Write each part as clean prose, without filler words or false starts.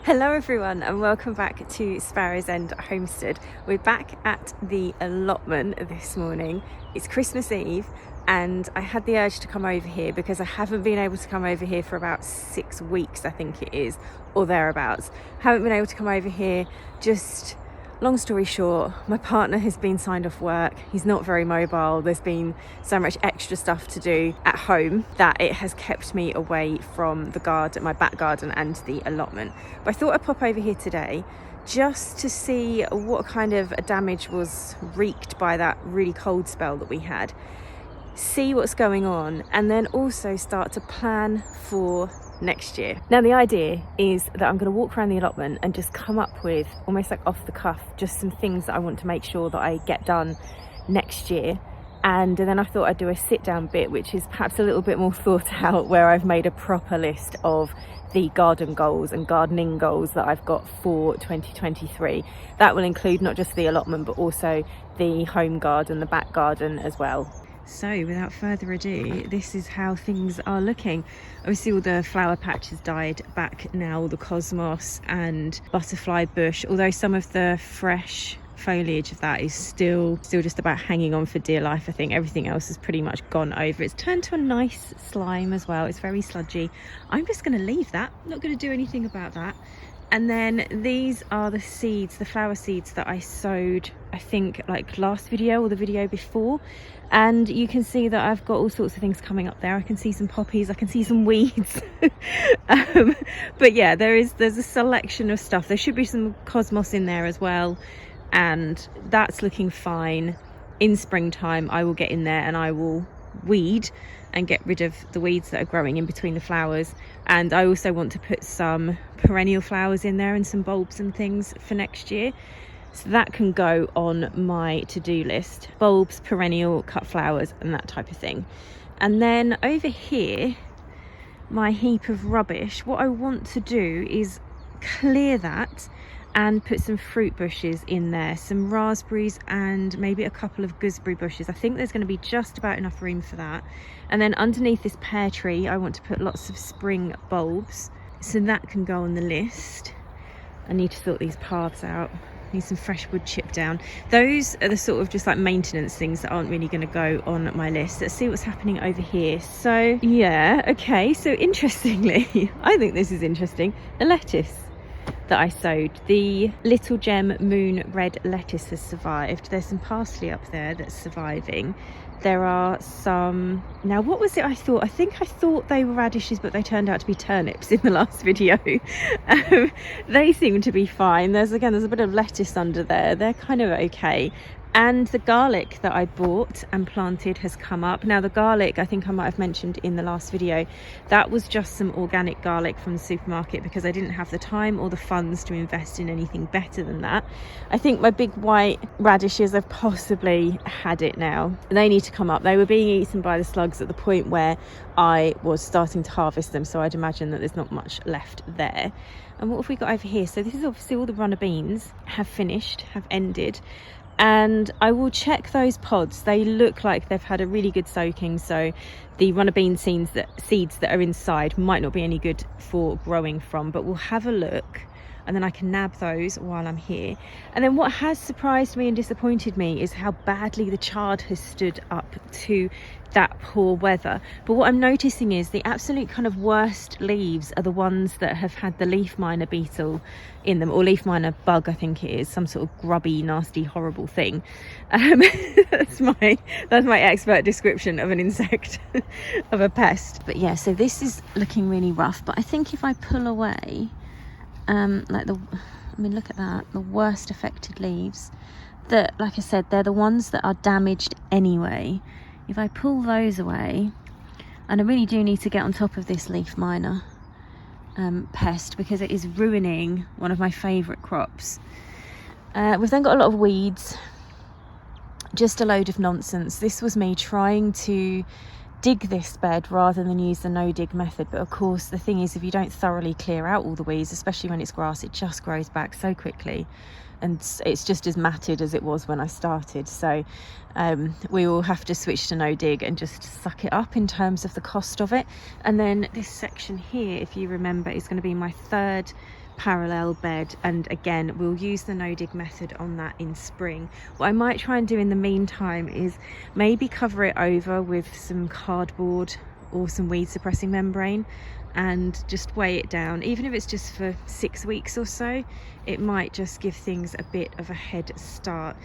Hello everyone and welcome back to Sparrows Homestead. We're back at the allotment this morning. It's Christmas Eve and I had the urge to come over here because I haven't been able to come over here for about 6 weeks, I think it is, or thereabouts. Haven't been able to come over here. Just long story short, my partner has been signed off work. He's not very mobile. There's been so much extra stuff to do at home that it has kept me away from the garden, my back garden and the allotment. But I thought I'd pop over here today just to see what kind of damage was wreaked by that really cold spell that we had. See what's going on and then also start to plan for next year. Now the idea is that I'm going to walk around the allotment and just come up with, almost like off the cuff, just some things that I want to make sure that I get done next year. And then I thought I'd do a sit down bit, which is perhaps a little bit more thought out, where I've made a proper list of the garden goals and gardening goals that I've got for 2023. That will include not just the allotment but also the home garden, the back garden as well. So without further ado, this is how things are looking. Obviously all the flower patches died back now, all the cosmos and butterfly bush, although some of the fresh foliage of that is still just about hanging on for dear life. I think everything else has pretty much gone over. It's turned to a nice slime as well. It's very sludgy. I'm just going to leave that, not going to do anything about that. And then these are the seeds, the flower seeds that I sowed, I think like last video or the video before. And you can see that I've got all sorts of things coming up there. I can see some poppies, I can see some weeds. But yeah, there's a selection of stuff. There should be some cosmos in there as well. And that's looking fine. In springtime, I will get in there and I will weed and get rid of the weeds that are growing in between the flowers. And I also want to put some perennial flowers in there and some bulbs and things for next year. So that can go on my to-do list. Bulbs, perennial, cut flowers and that type of thing. And then over here, my heap of rubbish, what I want to do is clear that and put some fruit bushes in there, some raspberries and maybe a couple of gooseberry bushes. I think there's going to be just about enough room for that. And then underneath this pear tree, I want to put lots of spring bulbs. So that can go on the list. I need to sort these paths out. Need some fresh wood chipped down. Those are the sort of just like maintenance things that aren't really going to go on my list. Let's see what's happening over here. So yeah, okay, so interestingly, I think this is interesting, the lettuce that I sowed, the Little Gem Moon Red lettuce has survived. There's some parsley up there that's surviving. There are some, now what was it I thought? I think I thought they were radishes, but they turned out to be turnips in the last video. They seem to be fine. There's a bit of lettuce under there. They're kind of okay. And the garlic that I bought and planted has come up. Now the garlic, I think I might have mentioned in the last video, that was just some organic garlic from the supermarket because I didn't have the time or the funds to invest in anything better than that. I think my big white radishes have possibly had it now. They need to come up. They were being eaten by the slugs at the point where I was starting to harvest them, so I'd imagine that there's not much left there. And what have we got over here? So this is obviously all the runner beans have finished, have ended. And I will check those pods. They look like they've had a really good soaking, so the runner bean seeds that are inside might not be any good for growing from, but we'll have a look and then I can nab those while I'm here. And then what has surprised me and disappointed me is how badly the chard has stood up to that poor weather. But what I'm noticing is the absolute kind of worst leaves are the ones that have had the leaf miner beetle in them, or leaf miner bug, I think it is, some sort of grubby, nasty, horrible thing. That's my expert description of an insect, of a pest. But yeah, so this is looking really rough. But I think if I pull away, look at that, the worst affected leaves, that, like I said, they're the ones that are damaged anyway. If I pull those away, and I really do need to get on top of this leaf miner pest because it is ruining one of my favourite crops. We've then got a lot of weeds, just a load of nonsense. This was me trying to dig this bed rather than use the no dig method, but of course the thing is, if you don't thoroughly clear out all the weeds, especially when it's grass, it just grows back so quickly and it's just as matted as it was when I started. So we will have to switch to no dig and just suck it up in terms of the cost of it. And then this section here, if you remember, is going to be my third parallel bed, and again we'll use the no dig method on that in spring. What I might try and do in the meantime is maybe cover it over with some cardboard or some weed suppressing membrane and just weigh it down. Even if it's just for 6 weeks or so, it might just give things a bit of a head start.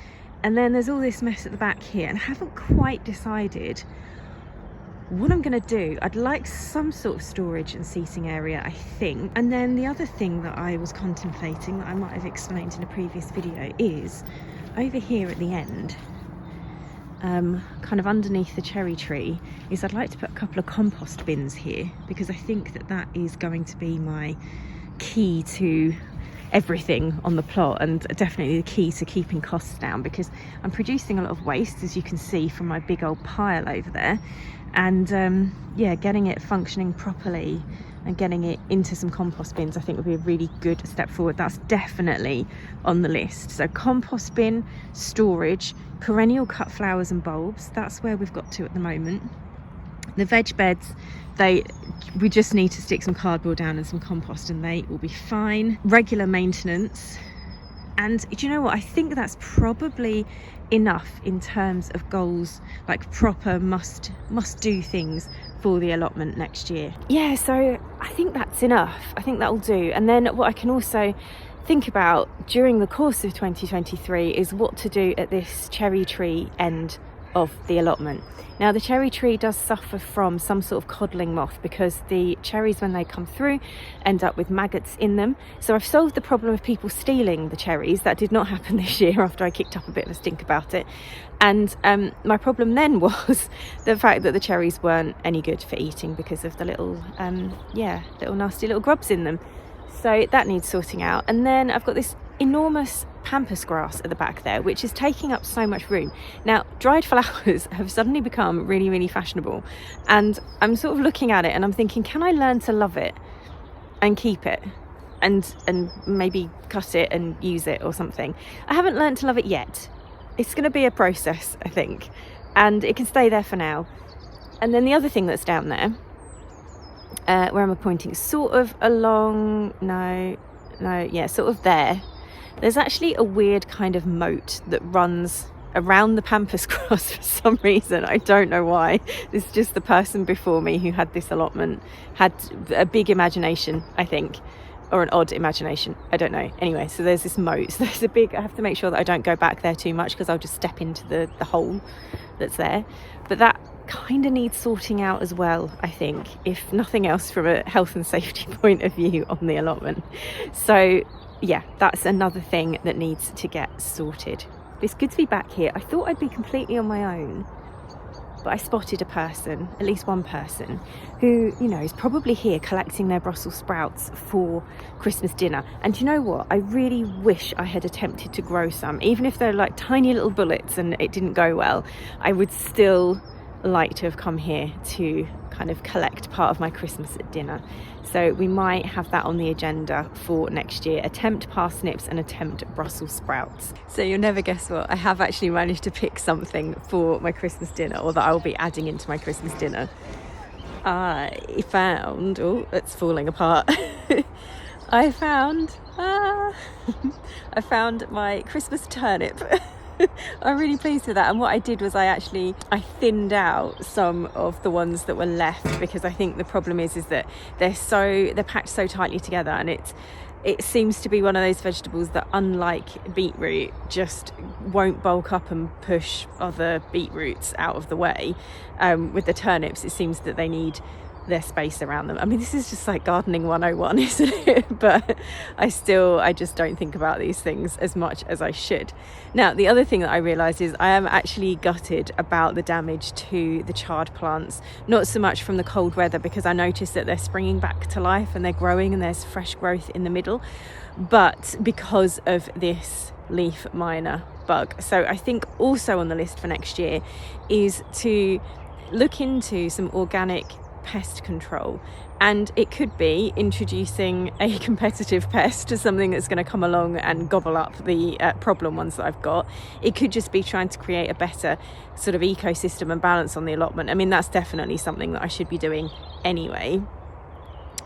And then there's all this mess at the back here, and I haven't quite decided what I'm going to do. I'd like some sort of storage and seating area, I think. And then the other thing that I was contemplating, that I might have explained in a previous video, is over here at the end, kind of underneath the cherry tree, is I'd like to put a couple of compost bins here, because I think that that is going to be my key to everything on the plot, and definitely the key to keeping costs down, because I'm producing a lot of waste, as you can see from my big old pile over there. And yeah, getting it functioning properly and getting it into some compost bins I think would be a really good step forward. That's definitely on the list. So compost bin, storage, perennial cut flowers and bulbs, that's where we've got to at the moment. The veg beds, we just need to stick some cardboard down and some compost and they will be fine. Regular maintenance, and do you know what, I think that's probably enough in terms of goals, like proper must do things for the allotment next year. Yeah, so I think that's enough. I think that'll do. And then what I can also think about during the course of 2023 is what to do at this cherry tree end of the allotment. Now the cherry tree does suffer from some sort of codling moth, because the cherries, when they come through, end up with maggots in them. So I've solved the problem of people stealing the cherries. That did not happen this year after I kicked up a bit of a stink about it. And my problem then was the fact that the cherries weren't any good for eating because of the little little nasty little grubs in them. So that needs sorting out. And then I've got this enormous pampas grass at the back there, which is taking up so much room. Now dried flowers have suddenly become really, really fashionable, and I'm sort of looking at it and I'm thinking, can I learn to love it and keep it and maybe cut it and use it or something? I haven't learned to love it yet. It's going to be a process, I think, and it can stay there for now. And then the other thing that's down there, where am I pointing? Sort of along, sort of there. There's actually a weird kind of moat that runs around the pampas grass for some reason. I don't know why. This is just the person before me who had this allotment had a big imagination, I think, or an odd imagination. I don't know. Anyway, so there's this moat. So there's a big, I have to make sure that I don't go back there too much, because I'll just step into the hole that's there. But that kind of needs sorting out as well, I think, if nothing else from a health and safety point of view on the allotment. So yeah, that's another thing that needs to get sorted. It's good to be back here. I thought I'd be completely on my own, but I spotted a person, at least one person, who, you know, is probably here collecting their Brussels sprouts for Christmas dinner. And you know what? I really wish I had attempted to grow some. Even if they're like tiny little bullets and it didn't go well, I would still like to have come here to kind of collect part of my Christmas dinner. So we might have that on the agenda for next year. Attempt parsnips and attempt Brussels sprouts. So you'll never guess what, I have actually managed to pick something for my Christmas dinner, or that I will be adding into my Christmas dinner. I found, oh, it's falling apart. I found my Christmas turnip. I'm really pleased with that. And what I did was I thinned out some of the ones that were left, because I think the problem is that they're packed so tightly together, and it seems to be one of those vegetables that, unlike beetroot, just won't bulk up and push other beetroots out of the way. With the turnips, it seems that they need their space around them. I mean, this is just like gardening 101, isn't it? But I just don't think about these things as much as I should. Now, the other thing that I realised is I am actually gutted about the damage to the chard plants, not so much from the cold weather, because I noticed that they're springing back to life and they're growing and there's fresh growth in the middle, but because of this leaf miner bug. So I think also on the list for next year is to look into some organic pest control, and it could be introducing a competitive pest to something that's going to come along and gobble up the problem ones that I've got. It could just be trying to create a better sort of ecosystem and balance on the allotment. I mean, that's definitely something that I should be doing anyway.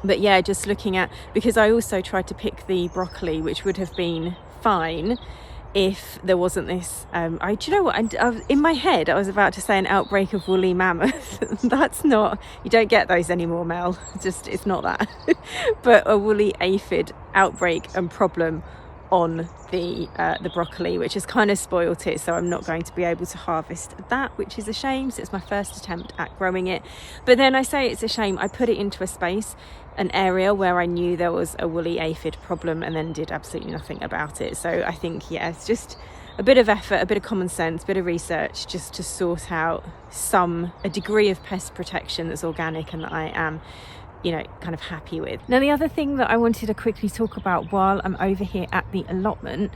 But yeah, just looking at, because I also tried to pick the broccoli, which would have been fine if there wasn't this do you know what, in my head I was about to say an outbreak of woolly mammoth. That's not, you don't get those anymore, Mel, it's not that. But a woolly aphid outbreak and problem on the broccoli, which has kind of spoilt it, so I'm not going to be able to harvest that, which is a shame. So it's my first attempt at growing it. But then I say it's a shame, I put it into a space, an area where I knew there was a woolly aphid problem, and then did absolutely nothing about it. So I think, yeah, it's just a bit of effort, a bit of common sense, a bit of research, just to sort out a degree of pest protection that's organic and that I am, you know, kind of happy with. Now, the other thing that I wanted to quickly talk about while I'm over here at the allotment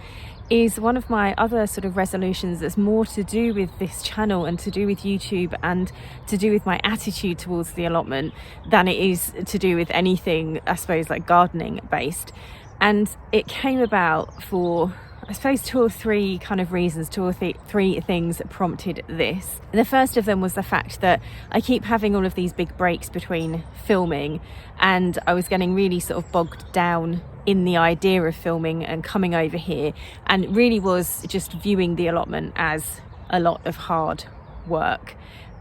is one of my other sort of resolutions that's more to do with this channel and to do with YouTube and to do with my attitude towards the allotment than it is to do with anything, I suppose, like gardening based. And it came about for, I suppose, two or three kind of reasons, three things that prompted this. The first of them was the fact that I keep having all of these big breaks between filming, and I was getting really sort of bogged down in the idea of filming and coming over here, and really was just viewing the allotment as a lot of hard work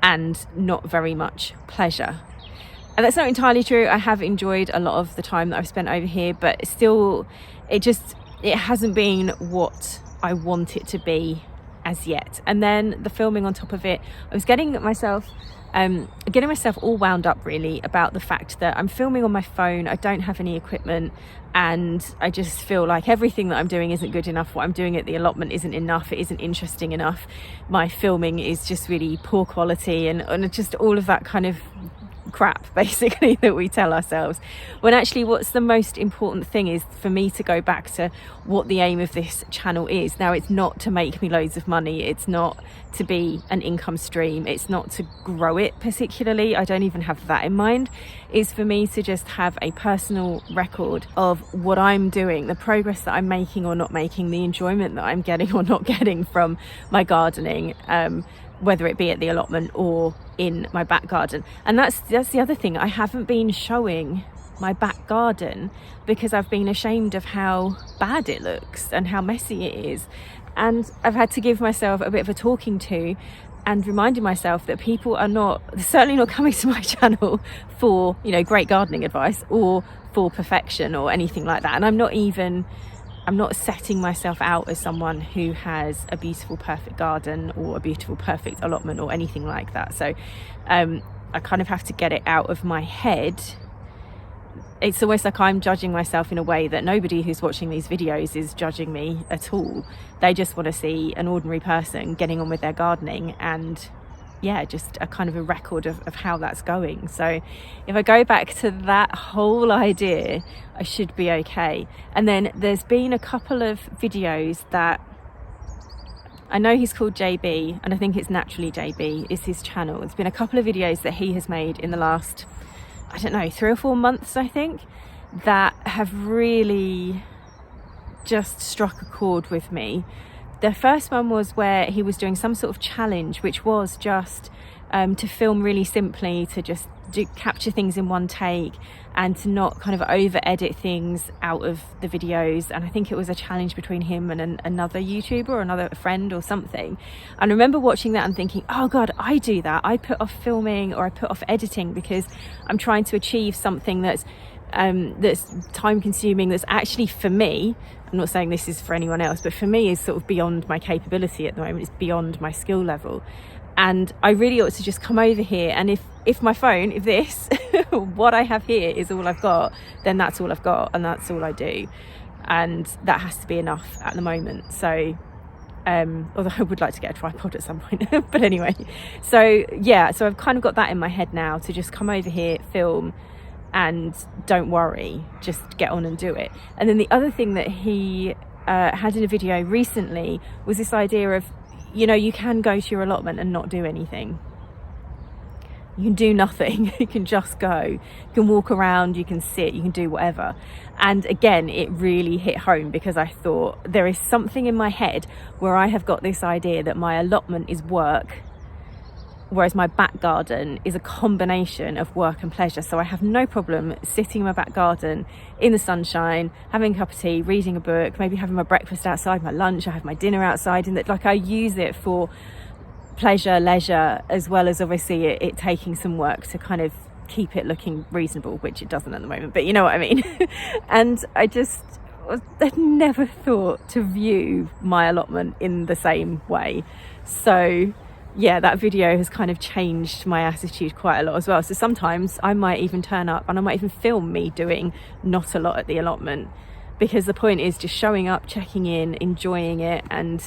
and not very much pleasure. And that's not entirely true. I have enjoyed a lot of the time that I've spent over here, but still it hasn't been what I want it to be as yet. And then the filming on top of it, I was getting myself all wound up really about the fact that I'm filming on my phone, I don't have any equipment, and I just feel like everything that I'm doing isn't good enough. What I'm doing at the allotment isn't enough, it isn't interesting enough. My filming is just really poor quality and just all of that kind of crap basically that we tell ourselves, when actually what's the most important thing is for me to go back to what the aim of this channel is. Now, it's not to make me loads of money, it's not to be an income stream, it's not to grow it particularly, I don't even have that in mind. It's for me to just have a personal record of what I'm doing, the progress that I'm making or not making, the enjoyment that I'm getting or not getting from my gardening, whether it be at the allotment or in my back garden. And that's the other thing, I haven't been showing my back garden because I've been ashamed of how bad it looks and how messy it is. And I've had to give myself a bit of a talking to and reminding myself that people are certainly not coming to my channel for, you know, great gardening advice or for perfection or anything like that. And I'm not setting myself out as someone who has a beautiful, perfect garden or a beautiful, perfect allotment or anything like that. So I kind of have to get it out of my head. It's almost like I'm judging myself in a way that nobody who's watching these videos is judging me at all. They just want to see an ordinary person getting on with their gardening and, yeah, just a kind of a record of how that's going. So if I go back to that whole idea, I should be okay. And then there's been a couple of videos that I know he's called JB, and I think it's naturally JB is his channel. It's been a couple of videos that he has made in the last, I don't know, 3 or 4 months, I think, that have really just struck a chord with me. The first one was where he was doing some sort of challenge, which was just to film really simply, to just capture things in one take and to not kind of over edit things out of the videos. And I think it was a challenge between him and another YouTuber or another friend or something. And I remember watching that and thinking, oh God, I do that. I put off filming or I put off editing because I'm trying to achieve something that's time consuming, that's actually, for me, I'm not saying this is for anyone else, but for me is sort of beyond my capability at the moment. It's beyond my skill level. And I really ought to just come over here, and if my phone, if this what I have here is all I've got, then that's all I've got and that's all I do, and that has to be enough at the moment. So although I would like to get a tripod at some point but anyway, so yeah, so I've kind of got that in my head now, to just come over here, film, and don't worry, just get on and do it. And then the other thing that he had in a video recently was this idea of, you know, you can go to your allotment and not do anything. You can do nothing. You can just go. You can walk around, you can sit, you can do whatever. And again, it really hit home because I thought there is something in my head where I have got this idea that my allotment is work whereas my back garden is a combination of work and pleasure. So I have no problem sitting in my back garden in the sunshine, having a cup of tea, reading a book, maybe having my breakfast outside, my lunch, I have my dinner outside, and that, like, I use it for pleasure, leisure, as well as obviously it taking some work to kind of keep it looking reasonable, which it doesn't at the moment, but you know what I mean. And I'd never thought to view my allotment in the same way. So yeah, that video has kind of changed my attitude quite a lot as well. So sometimes I might even turn up and I might even film me doing not a lot at the allotment, because the point is just showing up, checking in, enjoying it. And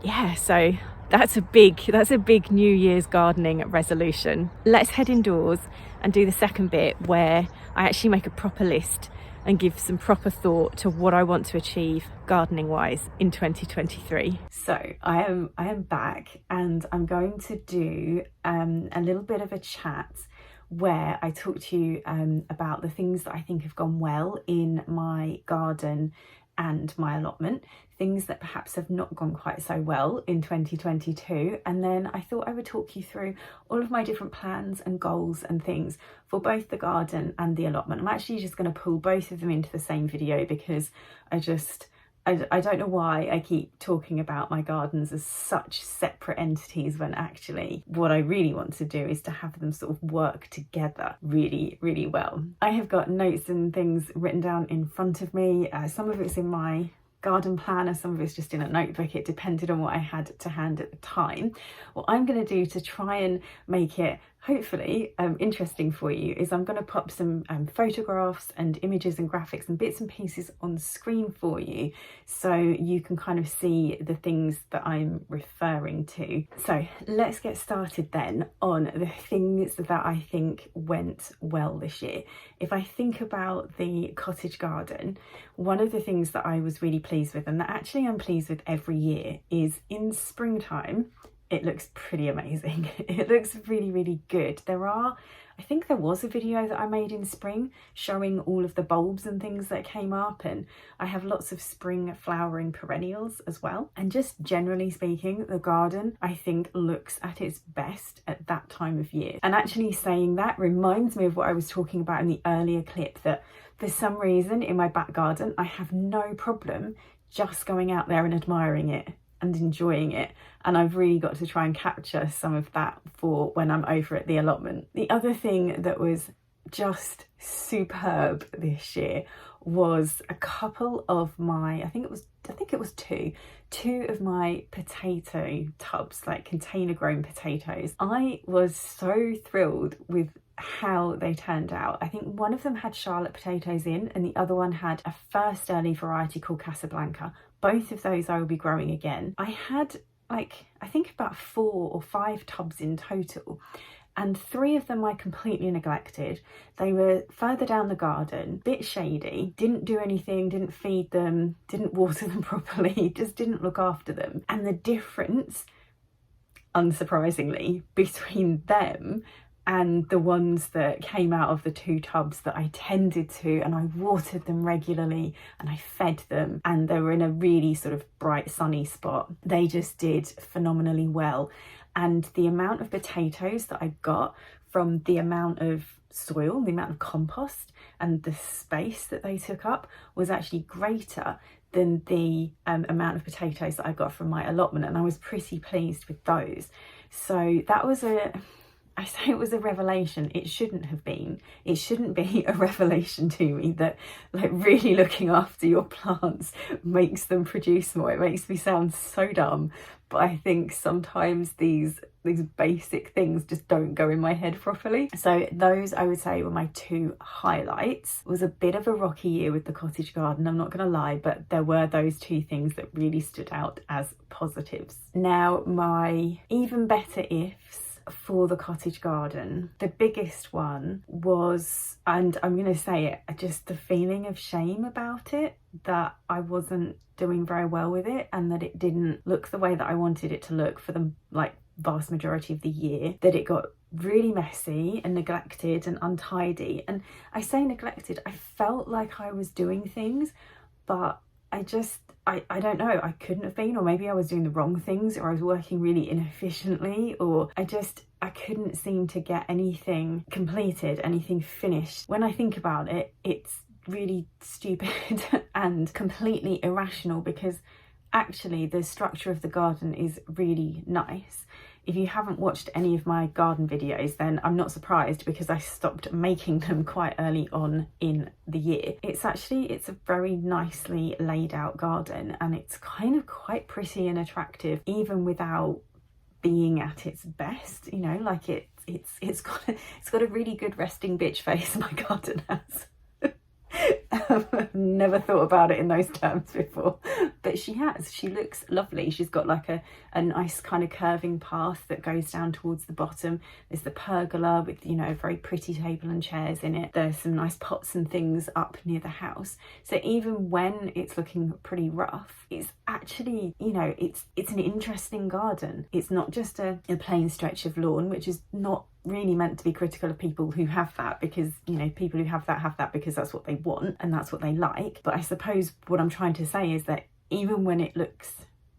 yeah, so that's a big New Year's gardening resolution. Let's head indoors and do the second bit, where I actually make a proper list and give some proper thought to what I want to achieve gardening wise in 2023. So I am back, and I'm going to do a little bit of a chat where I talk to you about the things that I think have gone well in my garden and my allotment, things that perhaps have not gone quite so well in 2022. And then I thought I would talk you through all of my different plans and goals and things for both the garden and the allotment. I'm actually just going to pull both of them into the same video, because I don't know why I keep talking about my gardens as such separate entities, when actually what I really want to do is to have them sort of work together really, really well. I have got notes and things written down in front of me. Some of it's in my garden planner, some of it's just in a notebook. It depended on what I had to hand at the time. What I'm going to do to try and make it hopefully interesting for you is I'm going to pop some photographs and images and graphics and bits and pieces on screen for you, so you can kind of see the things that I'm referring to. So let's get started then on the things that I think went well this year. If I think about the cottage garden, one of the things that I was really pleased with, and that actually I'm pleased with every year, is in springtime it looks pretty amazing. It looks really, really good. I think there was a video that I made in spring showing all of the bulbs and things that came up, and I have lots of spring flowering perennials as well. And just generally speaking, the garden I think looks at its best at that time of year. And actually saying that reminds me of what I was talking about in the earlier clip, that for some reason in my back garden I have no problem just going out there and admiring it and enjoying it, and I've really got to try and capture some of that for when I'm over at the allotment. The other thing that was just superb this year was a couple of my, I think it was two of my potato tubs, like container grown potatoes. I was so thrilled with how they turned out. I think one of them had Charlotte potatoes in, and the other one had a first early variety called Casablanca. Both of those I will be growing again. I had I think about 4 or 5 tubs in total, and 3 of them I completely neglected. They were further down the garden, bit shady, didn't do anything, didn't feed them, didn't water them properly, just didn't look after them. And the difference, unsurprisingly, between them and the ones that came out of the 2 tubs that I tended to, and I watered them regularly and I fed them, and they were in a really sort of bright sunny spot. They just did phenomenally well. And the amount of potatoes that I got from the amount of soil, the amount of compost and the space that they took up was actually greater than the amount of potatoes that I got from my allotment, and I was pretty pleased with those. So that was I say it was a revelation. It shouldn't have been. It shouldn't be a revelation to me that like really looking after your plants makes them produce more. It makes me sound so dumb, but I think sometimes these basic things just don't go in my head properly. So those, I would say, were my 2 highlights. It was a bit of a rocky year with the cottage garden, I'm not gonna lie, but there were those 2 things that really stood out as positives. Now, my even better ifs for the cottage garden, the biggest one was, and I'm going to say it, just the feeling of shame about it, that I wasn't doing very well with it and that it didn't look the way that I wanted it to look for the vast majority of the year, that it got really messy and neglected and untidy. And I say neglected, I felt like I was doing things, but I I don't know, I couldn't have been, or maybe I was doing the wrong things, or I was working really inefficiently, or I couldn't seem to get anything completed, anything finished. When I think about it, it's really stupid and completely irrational, because actually the structure of the garden is really nice. If you haven't watched any of my garden videos, then I'm not surprised, because I stopped making them quite early on in the year. It's a very nicely laid out garden, and it's kind of quite pretty and attractive, even without being at its best, you know, like it's got a really good resting bitch face, my garden has. I've never thought about it in those terms before, but she has. She looks lovely. She's got like a nice kind of curving path that goes down towards the bottom. There's the pergola with, you know, a very pretty table and chairs in it. There's some nice pots and things up near the house. So even when it's looking pretty rough, it's actually, you know, it's an interesting garden. It's not just a plain stretch of lawn, which is not really meant to be critical of people who have that, because, you know, people who have that because that's what they want and that's what they like. But I suppose what I'm trying to say is that even when it looks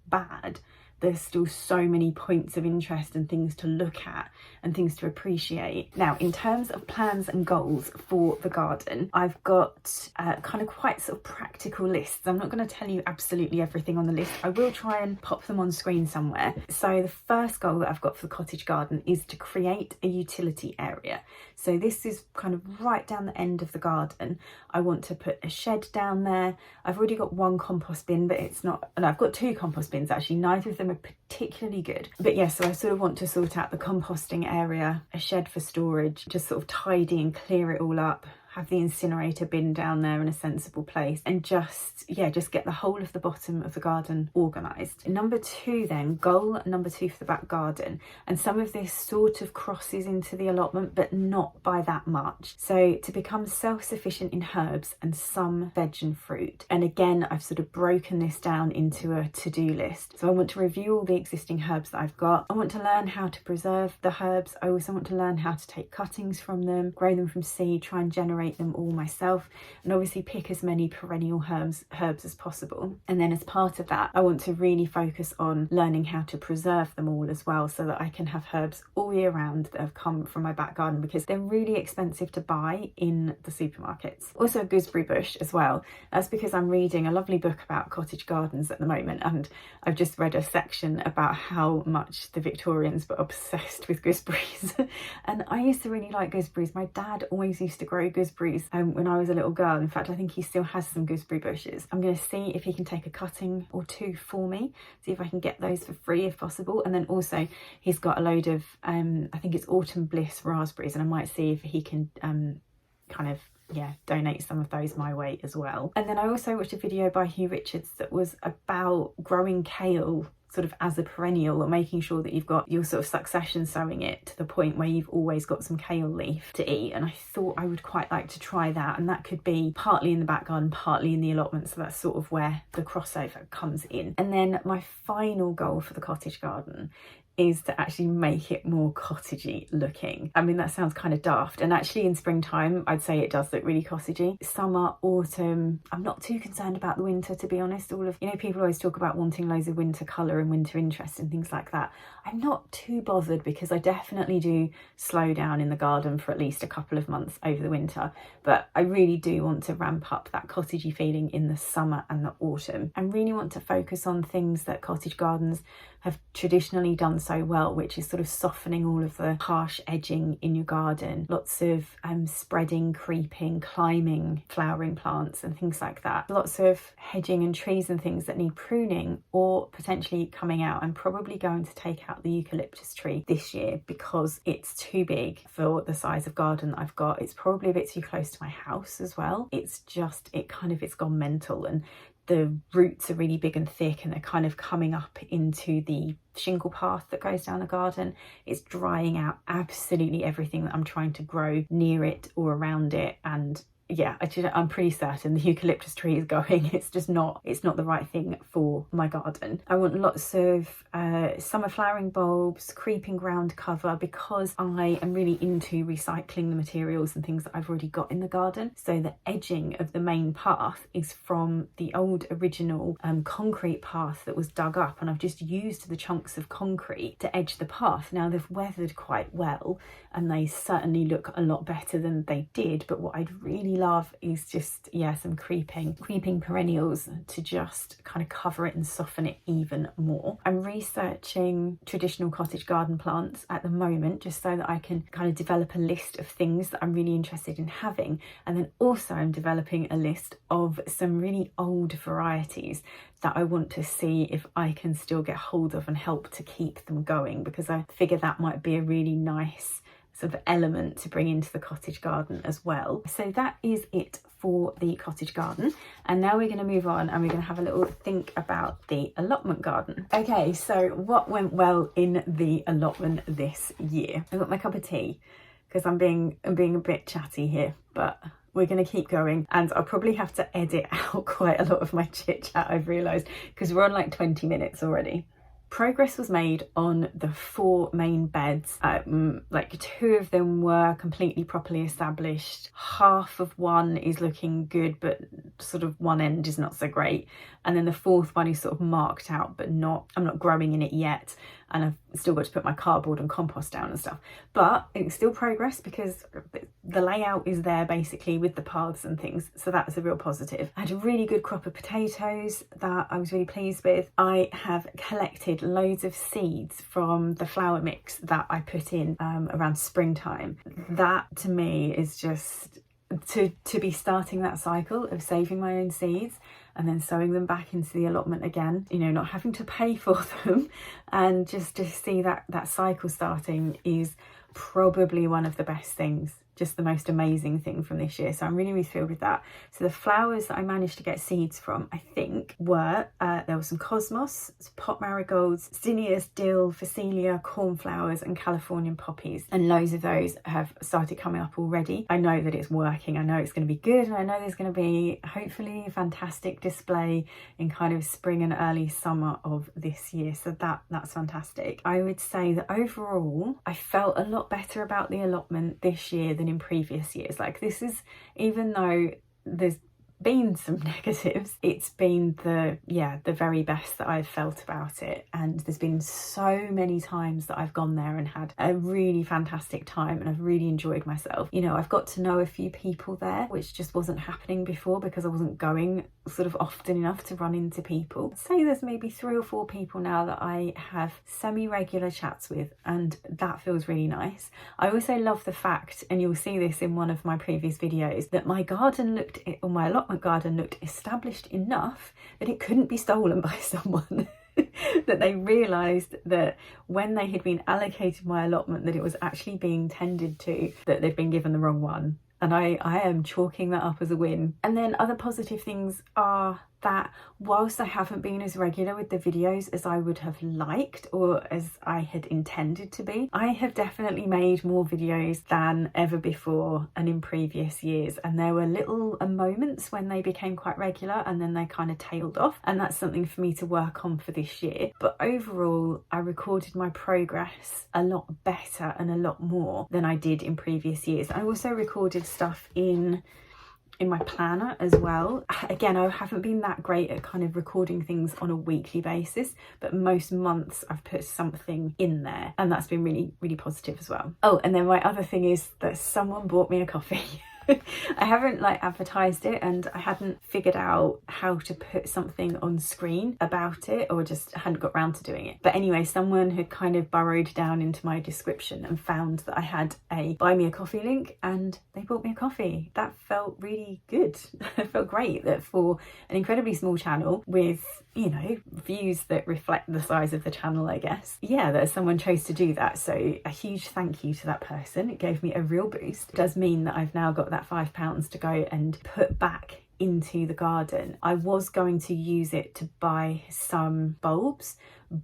bad, there's still so many points of interest and things to look at and things to appreciate. Now, in terms of plans and goals for the garden, I've got kind of quite sort of practical lists. I'm not going to tell you absolutely everything on the list. I will try and pop them on screen somewhere. So the first goal that I've got for the cottage garden is to create a utility area. So this is kind of right down the end of the garden. I want to put a shed down there. I've already got one compost bin, but it's not, and I've got two compost bins actually, neither of them are particularly good. But yeah, so I sort of want to sort out the composting area, a shed for storage, just sort of tidy and clear it all up, have the incinerator bin down there in a sensible place, and just get the whole of the bottom of the garden organised. Number two then, goal number two for the back garden, and some of this sort of crosses into the allotment, but not by that much. So to become self-sufficient in herbs and some veg and fruit. And again, I've sort of broken this down into a to-do list. So I want to review all the existing herbs that I've got. I want to learn how to preserve the herbs. I also want to learn how to take cuttings from them, grow them from seed, try and generate them all myself, and obviously pick as many perennial herbs as possible. And then as part of that, I want to really focus on learning how to preserve them all as well, so that I can have herbs all year round that have come from my back garden, because they're really expensive to buy in the supermarkets. Also a gooseberry bush as well. That's because I'm reading a lovely book about cottage gardens at the moment, and I've just read a section about how much the Victorians were obsessed with gooseberries. And I used to really like gooseberries. My dad always used to grow gooseberries when I was a little girl. In fact, I think he still has some gooseberry bushes. I'm going to see if he can take a cutting or two for me, see if I can get those for free if possible. And then also he's got a load of I think it's Autumn Bliss raspberries, and I might see if he can donate some of those my way as well. And then I also watched a video by Hugh Richards that was about growing kale sort of as a perennial, or making sure that you've got your sort of succession sowing it to the point where you've always got some kale leaf to eat. And I thought I would quite like to try that, and that could be partly in the back garden, partly in the allotment, so that's sort of where the crossover comes in. And then my final goal for the cottage garden is to actually make it more cottagey looking. I mean, that sounds kind of daft, and actually in springtime I'd say it does look really cottagey. Summer, autumn, I'm not too concerned about the winter, to be honest. People always talk about wanting loads of winter colour and winter interest and things like that. I'm not too bothered, because I definitely do slow down in the garden for at least a couple of months over the winter, but I really do want to ramp up that cottagey feeling in the summer and the autumn, and really want to focus on things that cottage gardens have traditionally done so well, which is sort of softening all of the harsh edging in your garden. Lots of spreading, creeping, climbing, flowering plants and things like that. Lots of hedging and trees and things that need pruning or potentially coming out. I'm probably going to take out the eucalyptus tree this year because it's too big for the size of garden that I've got. It's probably a bit too close to my house as well. It's gone mental, and the roots are really big and thick, and they're kind of coming up into the shingle path that goes down the garden. It's drying out absolutely everything that I'm trying to grow near it or around it, and yeah, I'm pretty certain the eucalyptus tree is going. It's just not, it's not the right thing for my garden. I want lots of summer flowering bulbs, creeping ground cover, because I am really into recycling the materials and things that I've already got in the garden. So the edging of the main path is from the old original concrete path that was dug up, and I've just used the chunks of concrete to edge the path. Now they've weathered quite well and they certainly look a lot better than they did, but what I'd really love is just, yeah, some creeping perennials to just kind of cover it and soften it even more. I'm researching traditional cottage garden plants at the moment, just so that I can kind of develop a list of things that I'm really interested in having, and then also I'm developing a list of some really old varieties that I want to see if I can still get hold of and help to keep them going, because I figure that might be a really nice sort of element to bring into the cottage garden as well. So that is it for the cottage garden, and now we're going to move on and we're going to have a little think about the allotment garden. Okay, so what went well in the allotment this year? I've got my cup of tea because I'm being a bit chatty here, but we're going to keep going, and I'll probably have to edit out quite a lot of my chit chat, I've realised, because we're on like 20 minutes already. Progress was made on the 4 main beds. Like 2 of them were completely properly established. Half of one is looking good, but sort of one end is not so great. And then the 4th one is sort of marked out, but I'm not growing in it yet. And I've still got to put my cardboard and compost down and stuff. But it's still progress because the layout is there basically with the paths and things. So that's a real positive. I had a really good crop of potatoes that I was really pleased with. I have collected loads of seeds from the flour mix that I put in around springtime. That to me is just to be starting that cycle of saving my own seeds and then sowing them back into the allotment again, you know, not having to pay for them, and just to see that cycle starting is probably one of the best things, just the most amazing thing from this year. So I'm really thrilled with that. So the flowers that I managed to get seeds from, I think, were there was some cosmos, pot marigolds, zinnias, dill, phacelia, cornflowers and Californian poppies, and loads of those have started coming up already. I know that it's working, I know it's going to be good, and I know there's going to be hopefully a fantastic display in kind of spring and early summer of this year. So that's fantastic. I would say that overall I felt a lot better about the allotment this year than in previous years. Like, this is, even though there's been some negatives, it's been the very best that I've felt about it. And there's been so many times that I've gone there and had a really fantastic time, and I've really enjoyed myself. You know, I've got to know a few people there, which just wasn't happening before because I wasn't going sort of often enough to run into people. I'd say there's maybe 3 or 4 people now that I have semi-regular chats with, and that feels really nice. I also love the fact, and you'll see this in one of my previous videos, that my garden my allotment garden looked established enough that it couldn't be stolen by someone. That they realised that when they had been allocated my allotment, that it was actually being tended to, that they'd been given the wrong one. And I am chalking that up as a win. And then other positive things are that whilst I haven't been as regular with the videos as I would have liked or as I had intended to be, I have definitely made more videos than ever before and in previous years. And there were little moments when they became quite regular and then they kind of tailed off. And that's something for me to work on for this year. But overall, I recorded my progress a lot better and a lot more than I did in previous years. I also recorded stuff in my planner as well. Again, I haven't been that great at kind of recording things on a weekly basis, but most months I've put something in there, and that's been really, really positive as well. Oh, and then my other thing is that someone bought me a coffee. I haven't advertised it, and I hadn't figured out how to put something on screen about it, or just hadn't got round to doing it. But anyway, someone had kind of burrowed down into my description and found that I had a buy me a coffee link, and they bought me a coffee. That felt really good. It felt great that for an incredibly small channel with, you know, views that reflect the size of the channel, I guess, yeah, that someone chose to do that. So a huge thank you to that person. It gave me a real boost. It does mean that I've now got that £5 to go and put back into the garden. I was going to use it to buy some bulbs,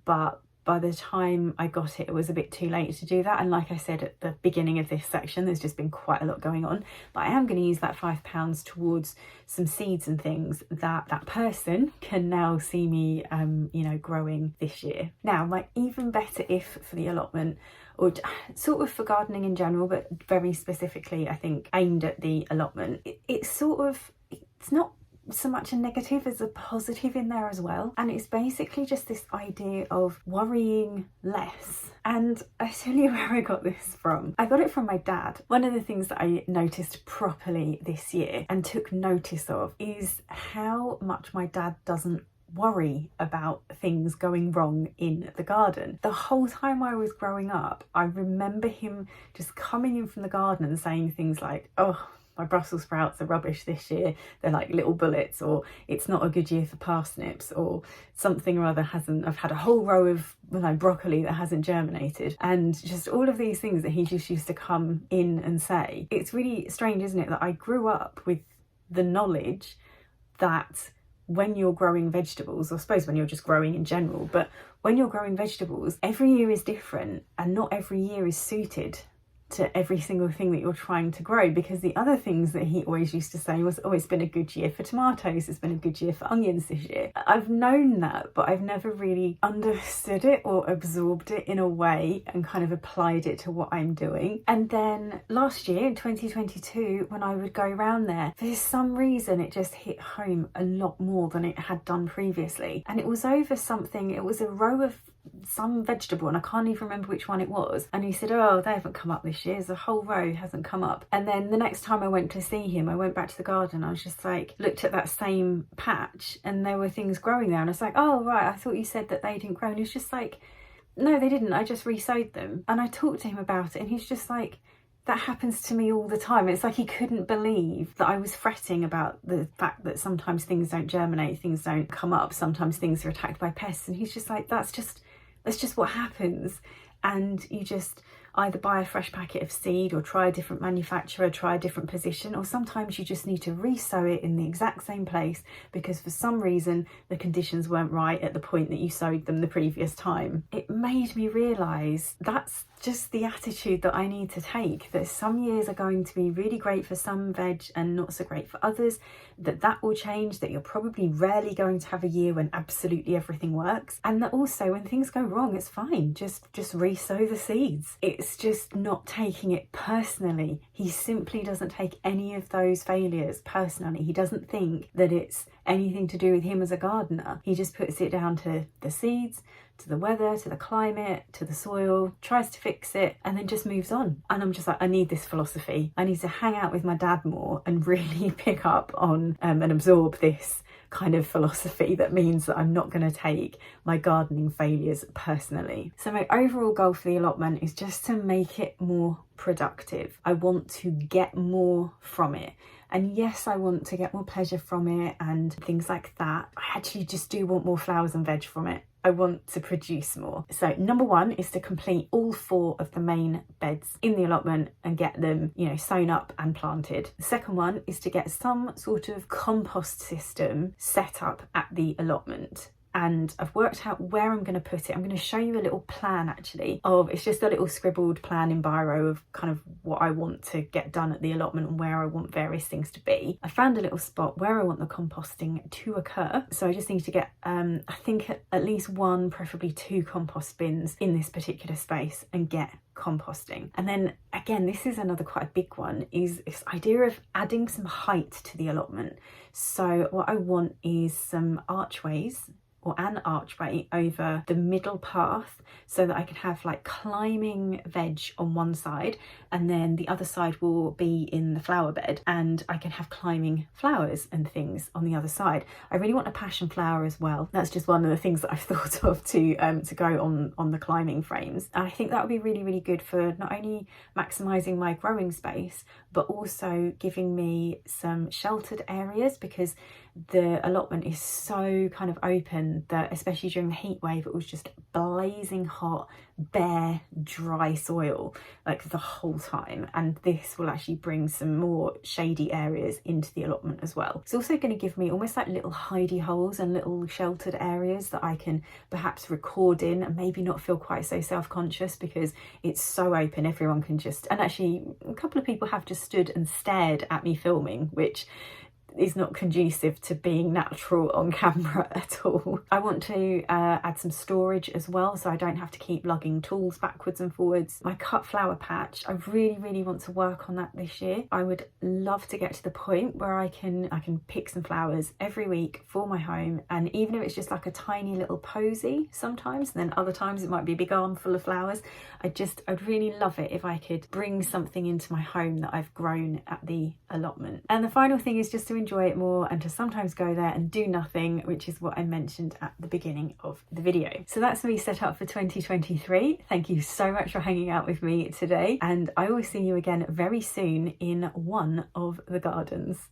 but by the time I got it, it was a bit too late to do that. And like I said at the beginning of this section, there's just been quite a lot going on. But I am going to use that £5 towards some seeds and things that that person can now see me, you know, growing this year. Now, my even better if for the allotment, or sort of for gardening in general, but very specifically, I think, aimed at the allotment, it's sort of, it's not so much a negative as a positive in there as well. And it's basically just this idea of worrying less. And I tell you where I got this from. I got it from my dad. One of the things that I noticed properly this year and took notice of is how much my dad doesn't worry about things going wrong in the garden. The whole time I was growing up, I remember him just coming in from the garden and saying things like, oh, my Brussels sprouts are rubbish this year, they're like little bullets, or it's not a good year for parsnips, or something or other I've had a whole row of broccoli that hasn't germinated, and just all of these things that he just used to come in and say. It's really strange, isn't it, that I grew up with the knowledge that when you're growing vegetables, or I suppose when you're just growing in general, but when you're growing vegetables, every year is different and not every year is suited to every single thing that you're trying to grow. Because the other things that he always used to say was, oh, it's been a good year for tomatoes, it's been a good year for onions this year. I've known that, but I've never really understood it or absorbed it in a way and kind of applied it to what I'm doing. And then last year in 2022, when I would go around there, for some reason it just hit home a lot more than it had done previously. And it was over something, it was a row of some vegetable, and I can't even remember which one it was, and he said, oh, they haven't come up this year, the whole row hasn't come up. And then the next time I went to see him, I went back to the garden, I was just like, looked at that same patch and there were things growing there, and I was like, oh right, I thought you said that they didn't grow. And he was just like, no, they didn't, I just re-sowed them. And I talked to him about it and he's just like, that happens to me all the time. It's like he couldn't believe that I was fretting about the fact that sometimes things don't germinate, things don't come up, sometimes things are attacked by pests. And he's just like, that's just what happens. And you just either buy a fresh packet of seed or try a different manufacturer, try a different position, or sometimes you just need to re-sow it in the exact same place because for some reason the conditions weren't right at the point that you sowed them the previous time. It made me realise that's just the attitude that I need to take, that some years are going to be really great for some veg and not so great for others, that will change, that you're probably rarely going to have a year when absolutely everything works, and that also when things go wrong, it's fine, just re-sow the seeds. It's just not taking it personally. He simply doesn't take any of those failures personally. He doesn't think that it's anything to do with him as a gardener. He just puts it down to the seeds, to the weather, to the climate, to the soil, tries to fix it, and then just moves on. And I'm just like, I need this philosophy. I need to hang out with my dad more and really pick up on and absorb this kind of philosophy that means that I'm not going to take my gardening failures personally. So my overall goal for the allotment is just to make it more productive. I want to get more from it. And yes, I want to get more pleasure from it and things like that. I actually just do want more flowers and veg from it. I want to produce more. So number one is to complete all 4 of the main beds in the allotment and get them, you know, sown up and planted. The second one is to get some sort of compost system set up at the allotment. And I've worked out where I'm going to put it. I'm going to show you a little plan actually of, it's just a little scribbled plan in biro of kind of what I want to get done at the allotment and where I want various things to be. I found a little spot where I want the composting to occur. So I just need to get, I think at least 1, preferably 2 compost bins in this particular space and get composting. And then again, this is another quite a big one, is this idea of adding some height to the allotment. So what I want is some archways, or an archway over the middle path, so that I can have like climbing veg on one side and then the other side will be in the flower bed, and I can have climbing flowers and things on the other side. I really want a passion flower as well. That's just one of the things that I've thought of to go on the climbing frames. And I think that would be really, really good for not only maximising my growing space, but also giving me some sheltered areas, because the allotment is so kind of open that especially during the heat wave, it was just blazing hot, bare, dry soil like the whole time. And this will actually bring some more shady areas into the allotment as well. It's also going to give me almost like little hidey holes and little sheltered areas that I can perhaps record in and maybe not feel quite so self-conscious, because it's so open, everyone can just, and actually a couple of people have just stood and stared at me filming, which is not conducive to being natural on camera at all. I want to add some storage as well, so I don't have to keep lugging tools backwards and forwards. My cut flower patch, I really want to work on that this year. I would love to get to the point where I can pick some flowers every week for my home, and even if it's just like a tiny little posy sometimes, and then other times it might be a big armful of flowers. I'd really love it if I could bring something into my home that I've grown at the allotment. And the final thing is just to enjoy it more and to sometimes go there and do nothing, which is what I mentioned at the beginning of the video. So that's me set up for 2023. Thank you so much for hanging out with me today, and I will see you again very soon in one of the gardens.